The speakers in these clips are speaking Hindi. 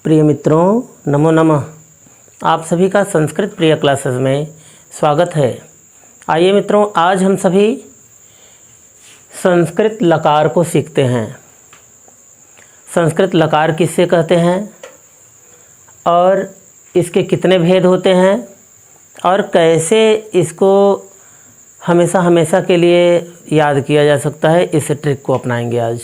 प्रिय मित्रों, नमो नमः। आप सभी का संस्कृत प्रिय क्लासेस में स्वागत है। आइए मित्रों, आज हम सभी संस्कृत लकार को सीखते हैं। संस्कृत लकार किससे कहते हैं और इसके कितने भेद होते हैं और कैसे इसको हमेशा हमेशा के लिए याद किया जा सकता है, इस ट्रिक को अपनाएंगे आज।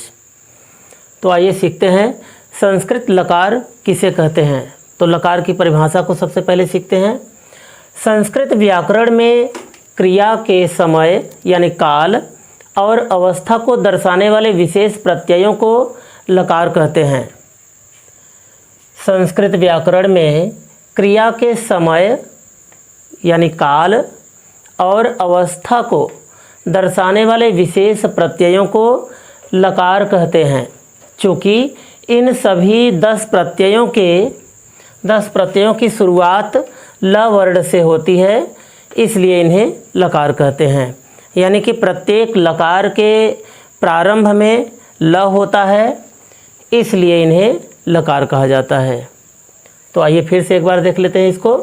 तो आइए सीखते हैं संस्कृत लकार किसे कहते हैं। तो लकार की परिभाषा को सबसे पहले सीखते हैं। संस्कृत व्याकरण में क्रिया के समय यानी काल और अवस्था को दर्शाने वाले विशेष प्रत्ययों को लकार कहते हैं। संस्कृत व्याकरण में क्रिया के समय यानी काल और अवस्था को दर्शाने वाले विशेष प्रत्ययों को लकार कहते हैं। चूँकि इन सभी 10 प्रत्ययों की शुरुआत ल वर्ण से होती है, इसलिए इन्हें लकार कहते हैं। यानी कि प्रत्येक लकार के प्रारंभ में ल होता है, इसलिए इन्हें लकार कहा जाता है। तो आइए फिर से एक बार देख लेते हैं इसको।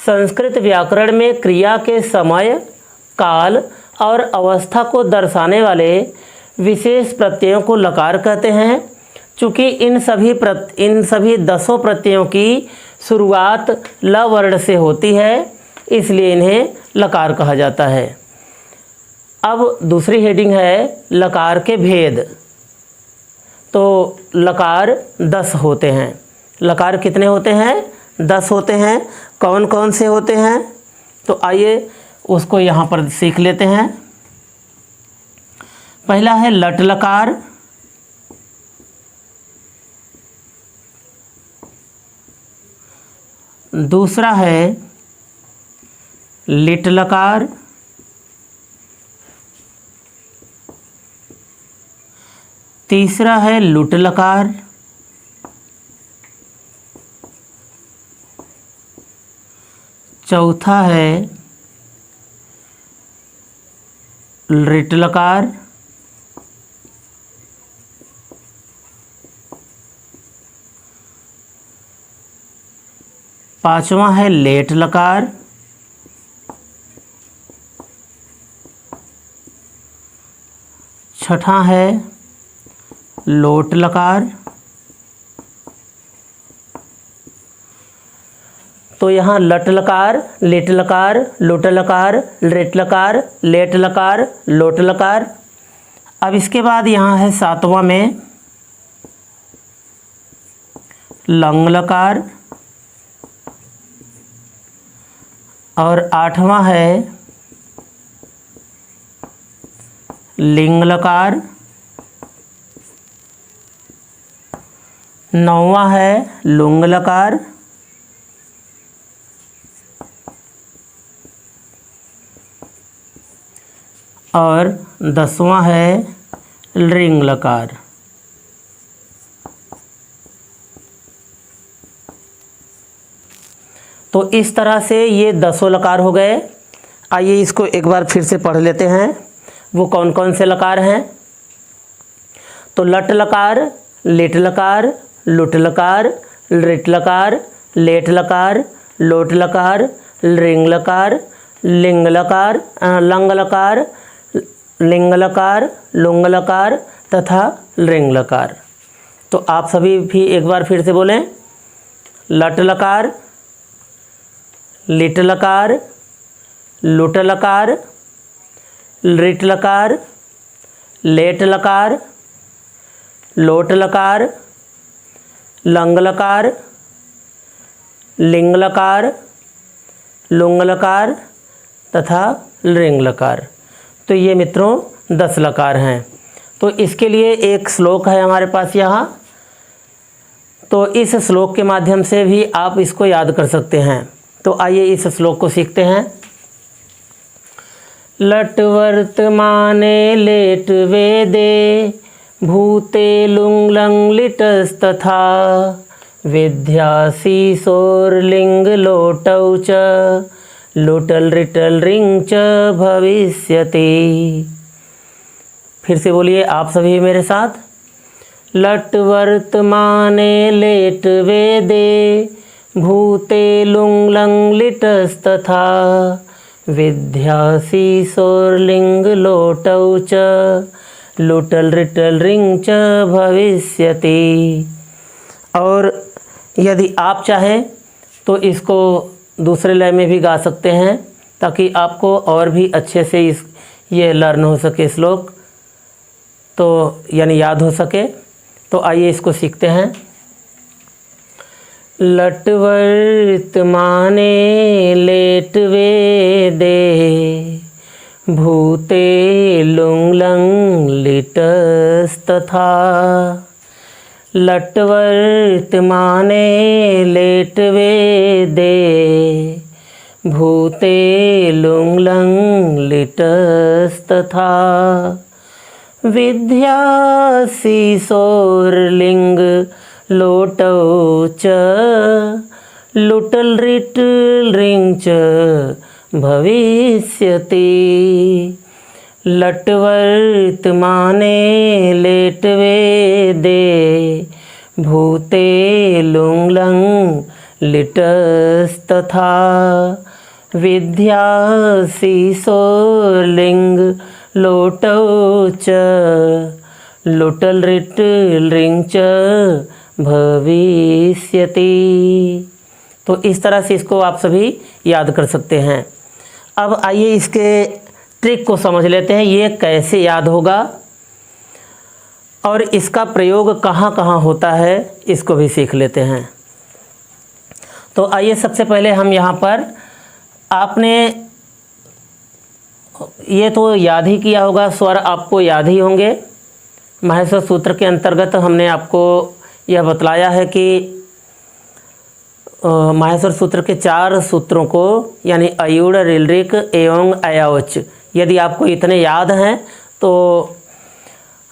संस्कृत व्याकरण में क्रिया के समय, काल और अवस्था को दर्शाने वाले विशेष प्रत्ययों को लकार कहते हैं। चूँकि इन सभी 10 प्रत्ययों की शुरुआत ल वर्ण से होती है, इसलिए इन्हें लकार कहा जाता है। अब दूसरी हेडिंग है लकार के भेद। तो लकार 10 होते हैं। लकार कितने होते हैं? 10 होते हैं। कौन कौन से होते हैं? तो आइए उसको यहाँ पर सीख लेते हैं। पहला है लट लकार, दूसरा है लिट लकार, तीसरा है लुट लकार, चौथा है रिट लकार, पांचवा है लेट लकार, छठा है लोट लकार। तो यहाँ लट लकार, लिट लकार, लुट लकार, रिट लकार, लेट लकार, लोट लकार। अब इसके बाद यहाँ है 7वां में लंग लकार और 8वां है लिंग लकार, 9वां है लुंग लकार और 10वां है रिंग लकार। तो इस तरह से ये 10 लकार हो गए। आइए इसको एक बार फिर से पढ़ लेते हैं। वो कौन कौन से लकार हैं? तो लट लकार, लिट लकार, लुट लकार, रिट लकार, लेट लकार, लोट लकार, रिंग लकार, लिंग लकार, लंग लकार, लिंग लकार, लुंग लकार तथा रिंग लकार। तो आप सभी भी एक बार फिर से बोलें। लट लकार, लिट लकार, लुट लकार, रिट लकार, लेट लकार, लोट लकार, लंग लकार, लिंग लकार, लुंग लकार तथा रिंग लकार। तो ये मित्रों 10 लकार हैं। तो इसके लिए एक श्लोक है हमारे पास यहाँ। तो इस श्लोक के माध्यम से भी आप इसको याद कर सकते हैं। तो आइए इस श्लोक को सीखते हैं। लट वर्तमाने लेट वेदे भूते लुंग लंग लिटस्तथा विद्यासी सोर्लिंग लोटौ च लुटल रिटल रिंग च भविष्यति। फिर से बोलिए आप सभी मेरे साथ। लट वर्तमाने लेट वेदे भूते लुंग लंग लिटस्तथा विद्यासी सोर्लिंग लोटौ च लुटल रिटल रिंग च भविष्यति। और यदि आप चाहें तो इसको दूसरे लय में भी गा सकते हैं ताकि आपको और भी अच्छे से ये लर्न हो सके श्लोक, तो यानी याद हो सके। तो आइए इसको सीखते हैं। लट वर्तमाने लेट वेदे भूते लुंग लंग लिटस्तथा। लट वर्तमाने लेट वेदे भूते लुंग लंग लिटस्तथा विद्यासी सोर्लिंग लोटौ च लुटल रिटल रिंग च भविष्यति। लट वर्तमाने लेट वेदे भूते लुंग लंग लिटस्तथा विद्यासी सोर्लिंग लोटौ च लुटल रिटल रिंग च भविष्यति। तो इस तरह से इसको आप सभी याद कर सकते हैं। अब आइए इसके ट्रिक को समझ लेते हैं, ये कैसे याद होगा और इसका प्रयोग कहाँ कहाँ होता है, इसको भी सीख लेते हैं। तो आइए सबसे पहले हम यहाँ पर, आपने ये तो याद ही किया होगा, स्वर आपको याद ही होंगे। माहेश्वर सूत्र के अंतर्गत हमने आपको यह बतलाया है कि माहेश्वर सूत्र के 4 सूत्रों को यानी अयूढ़ ऋलृक एवं अयौच, यदि आपको इतने याद हैं तो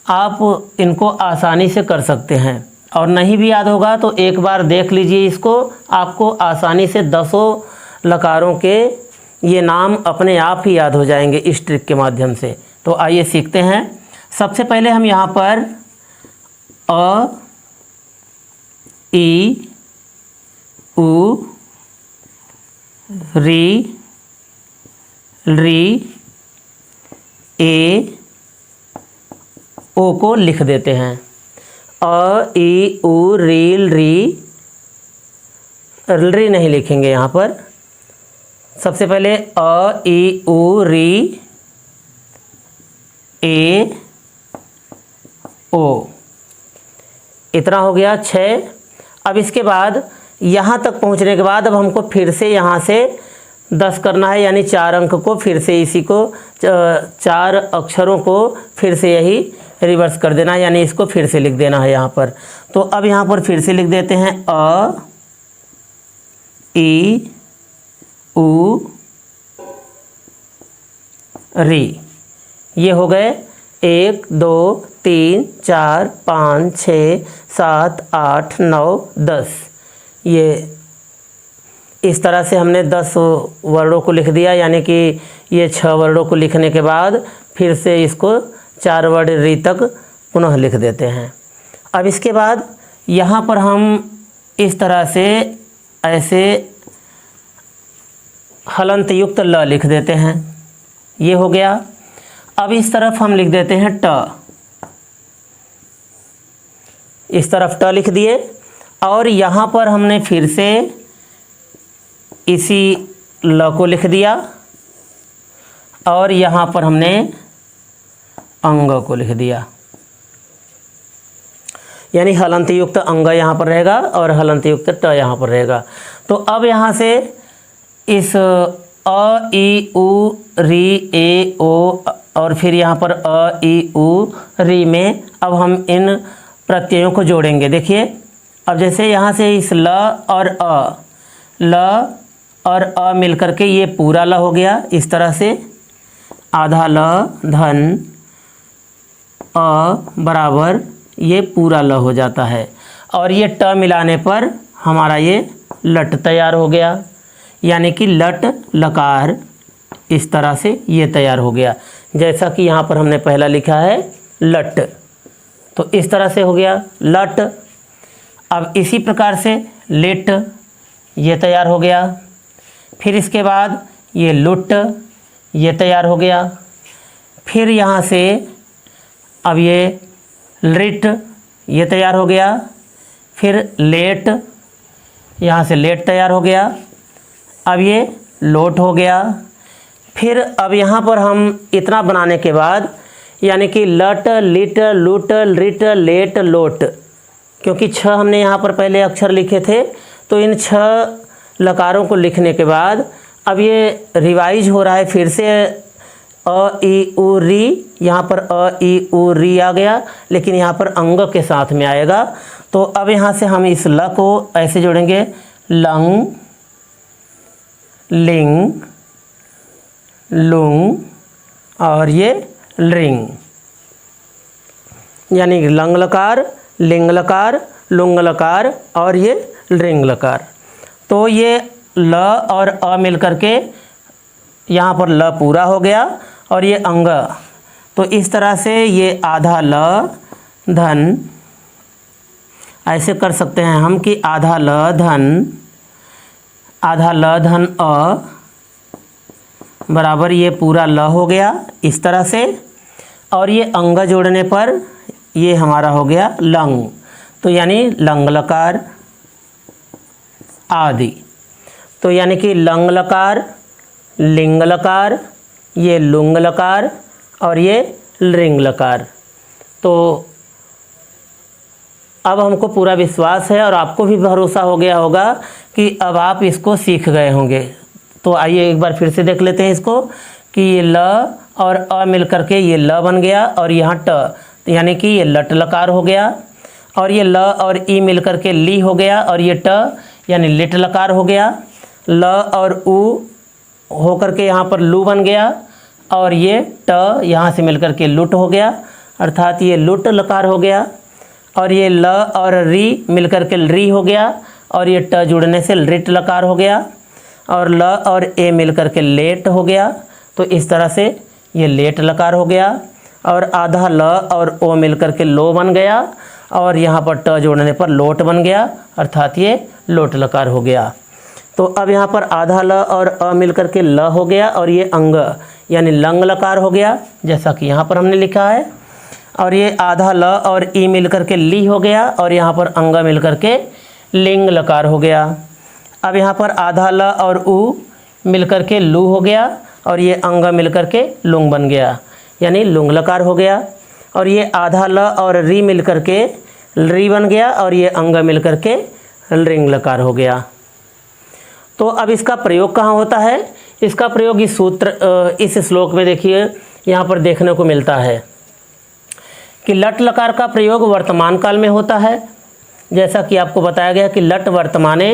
आप इनको आसानी से कर सकते हैं। और नहीं भी याद होगा तो एक बार देख लीजिए इसको, आपको आसानी से 10 लकारों के ये नाम अपने आप ही याद हो जाएंगे इस ट्रिक के माध्यम से। तो आइए सीखते हैं। सबसे पहले हम यहाँ पर अ, ई, उ, री, री, ए, ओ को लिख देते हैं। अ, ई, उ, रील, री नहीं लिखेंगे यहाँ पर। सबसे पहले अ, ई, उ, री, ए, ओ, इतना हो गया 6। अब इसके बाद यहाँ तक पहुँचने के बाद अब हमको फिर से यहाँ से 10 करना है, यानी 4 अंक को फिर से इसी को 4 अक्षरों को फिर से यही रिवर्स कर देना है, यानी इसको फिर से लिख देना है यहाँ पर। तो अब यहाँ पर फिर से लिख देते हैं अ, ई, उ, री। ये हो गए 1 2 3 4 5 6 7 8 9 10। ये इस तरह से हमने 10 वर्डों को लिख दिया, यानी कि ये 6 वर्डों को लिखने के बाद फिर से इसको 4 वर्ड री तक पुनः लिख देते हैं। अब इसके बाद यहाँ पर हम इस तरह से ऐसे हलंत युक्त ल लिख देते हैं। ये हो गया। अब इस तरफ हम लिख देते हैं ट, इस तरफ ट लिख दिए और यहाँ पर हमने फिर से इसी ल को लिख दिया और यहाँ पर हमने अंग को लिख दिया, यानी हलंत युक्त अंग यहाँ पर रहेगा और हलंत युक्त ट यहाँ पर रहेगा। तो अब यहाँ से इस अ, ई, उ, री, ए, ओ और फिर यहाँ पर अ, ई, उ, री में अब हम इन प्रत्ययों को जोड़ेंगे। देखिए अब जैसे यहाँ से इस ल और अ मिलकर के ये पूरा ल हो गया। इस तरह से आधा ल धन अ बराबर ये पूरा ल हो जाता है और ये ट मिलाने पर हमारा ये लट तैयार हो गया, यानी कि लट लकार इस तरह से ये तैयार हो गया, जैसा कि यहाँ पर हमने पहला लिखा है लट। तो इस तरह से हो गया लट। अब इसी प्रकार से लिट, ये तैयार हो गया। फिर इसके बाद ये लुट, ये तैयार हो गया। फिर यहाँ से अब ये लिट, ये तैयार हो गया। फिर लेट, यहाँ से लेट तैयार हो गया। अब ये लोट हो गया। फिर अब यहाँ पर हम इतना बनाने के बाद यानी कि लट, लिट, लुट, लिट, लेट, लोट, क्योंकि 6 हमने यहाँ पर पहले अक्षर लिखे थे, तो इन 6 लकारों को लिखने के बाद अब ये रिवाइज हो रहा है फिर से। अ ई उ री, यहाँ पर अ ई उ री आ गया, लेकिन यहाँ पर अंग के साथ में आएगा। तो अब यहाँ से हम इस ल को ऐसे जोड़ेंगे, लंग, लिंग, लुंग और ये लिंग, यानी लंग लकार, लिंग लकार, लुंग लकार और ये लिंग लकार। तो ये ल और अ मिल करके यहाँ पर ल पूरा हो गया और ये अंग। तो इस तरह से ये आधा ल धन, ऐसे कर सकते हैं हम कि आधा ल धन अ बराबर ये पूरा ल हो गया इस तरह से। और ये अंग जोड़ने पर ये हमारा हो गया लंग, तो यानी लंग लकार आदि। तो यानी कि लंग लकार, लिंग लकार, ये लुंग लकार और ये लिंग लकार। तो अब हमको पूरा विश्वास है और आपको भी भरोसा हो गया होगा कि अब आप इसको सीख गए होंगे। तो आइए एक बार फिर से देख लेते हैं इसको कि ये ल और अ मिल करके ये ल बन गया और यहाँ ट, यानी कि ये लट लकार हो गया। और ये ल और ई मिल करके ली हो गया और ये ट यानी लिट लकार हो गया। ल और उ हो करके यहाँ पर लू बन गया और ये ट यहाँ से मिल करके लुट हो गया, अर्थात ये लुट लकार हो गया। और ये ल और री मिल करके री हो गया और ये ट जुड़ने से लिट लकार हो गया। और ल और ए मिल करके लेट हो गया, तो इस तरह से ये लेट लकार हो गया। और आधा ल और ओ मिल करके लो बन गया और यहाँ पर ट जोड़ने पर लोट बन गया, अर्थात ये लोट लकार हो गया। तो अब यहाँ पर आधा ल और अ मिल करके ल हो गया और ये अंग यानी लंग लकार हो गया, जैसा कि यहाँ पर हमने लिखा है। और ये आधा ल और ई मिल करके ली हो गया और यहाँ पर अंग मिल करके लिंग लकार हो गया। अब यहाँ पर आधा ल और उ मिल करके लू हो गया और ये अंग मिल करके लुंग बन गया, यानी लुंग लकार हो गया। और ये आधा ल और री मिल करके री बन गया और ये अंग मिल करके लिंग लकार हो गया। तो अब इसका प्रयोग कहाँ होता है? इसका प्रयोग इस सूत्र इस श्लोक में देखिए यहाँ पर देखने को मिलता है कि लट लकार का प्रयोग वर्तमान काल में होता है। जैसा कि आपको बताया गया कि लट वर्तमाने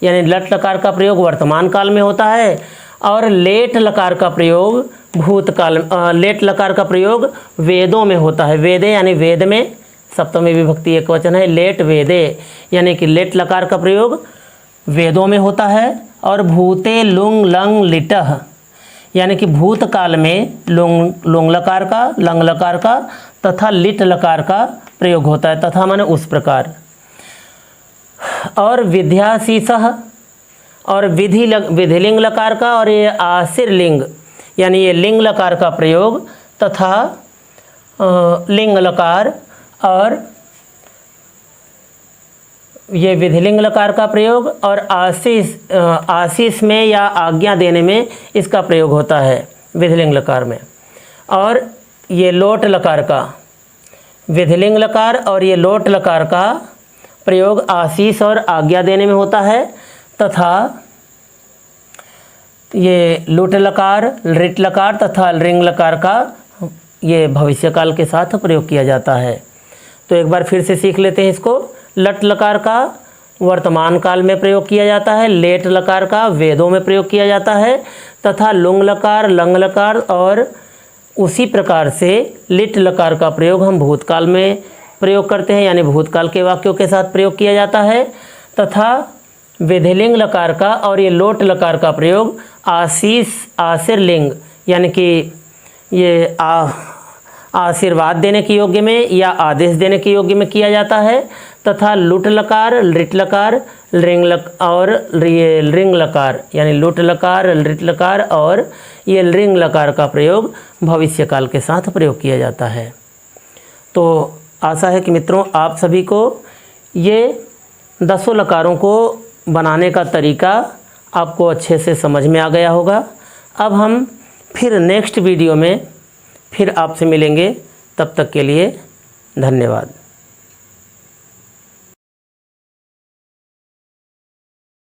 यानी लट लकार का प्रयोग वर्तमान काल में होता है और लेट लकार का प्रयोग भूतकाल, लेट लकार का प्रयोग वेदों में होता है। वेदे यानी वेद में सप्तमी विभक्ति एक वचन है, लेट वेदे यानी कि लेट लकार का प्रयोग वेदों में होता है। और भूते लुंग लंग लिटह यानी कि भूतकाल में लुंग लकार का, लंग लकार का तथा लिट लकार का प्रयोग होता है, तथा माने उस प्रकार। और विद्याशीषः और विधिलिंग लकार का और ये आसिर लिंग यानी ये लिंग लकार का प्रयोग तथा लिंग लकार और ये विधिलिंग लकार का प्रयोग और आशीष में या आज्ञा देने में इसका प्रयोग होता है विधिलिंग लकार में। और ये लोट लकार का, विधिलिंग लकार और ये लोट लकार का प्रयोग आशीष और आज्ञा देने में होता है, तथा ये लुट लकार, लिट लकार तथा लिंग लकार का ये भविष्यकाल के साथ प्रयोग किया जाता है। तो एक बार फिर से सीख लेते हैं इसको। लट लकार का वर्तमान काल में प्रयोग किया जाता है, लेट लकार का वेदों में प्रयोग किया जाता है तथा लुंग लकार, लंग लकार और उसी प्रकार से लिट लकार का प्रयोग हम भूतकाल में प्रयोग करते हैं, यानी भूतकाल के वाक्यों के साथ प्रयोग किया जाता है। तथा विधिलिंग लकार का और ये लोट लकार का प्रयोग आशीष आसिर लिंग यानी कि ये आशीर्वाद देने के योग्य में या आदेश देने के योग्य में किया जाता है, तथा लुट लकार, लिट लकार, और ये लिंग लकार, यानी लुट लकार, लिट लकार और ये लिंग लकार का प्रयोग भविष्यकाल के साथ प्रयोग किया जाता है। तो आशा है कि मित्रों आप सभी को ये 10 लकारों को बनाने का तरीका आपको अच्छे से समझ में आ गया होगा। अब हम फिर नेक्स्ट वीडियो में फिर आपसे मिलेंगे, तब तक के लिए धन्यवाद।